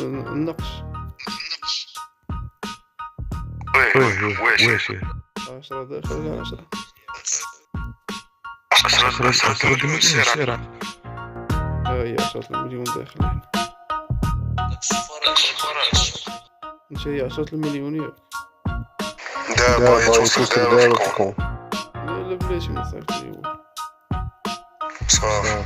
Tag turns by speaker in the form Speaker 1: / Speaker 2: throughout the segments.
Speaker 1: النقش.
Speaker 2: واش
Speaker 1: 10 داخل ولا 10؟
Speaker 2: 10 مليون سير.
Speaker 1: ها هي 10 المليون داخل هنا. انت هي 10 المليون ياك؟
Speaker 2: دابا يتوصل دابا في الكون.
Speaker 1: لا بلاتي ما صافي هو
Speaker 2: صافي.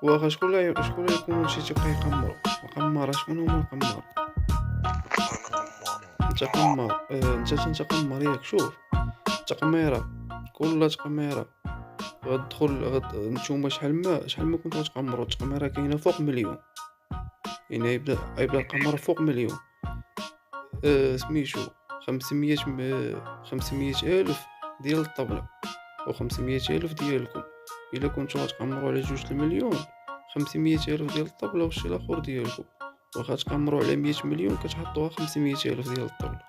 Speaker 1: واخا شكون يكون شي تيبقى يقمرو القمارة؟ شكون هما القمار؟ انت قمار. انت قمار ياك. شوف التقميرة، كل تقميرة غتدخل نتوما شحال ما كنتو غتقمرو التقميرة كاينة فوق مليون. يعني يبدا القمر فوق مليون. سميتو 500 ألف ديال الطبلة و500 ألف ديالكم. إلا كنتو غتقمرو على 2 المليون، 500 ألف ديال الطبلة والشي الآخر ديالكم. واخا تقمرو على 100 مليون كتحطوها 500 ألف ديال الطبلة.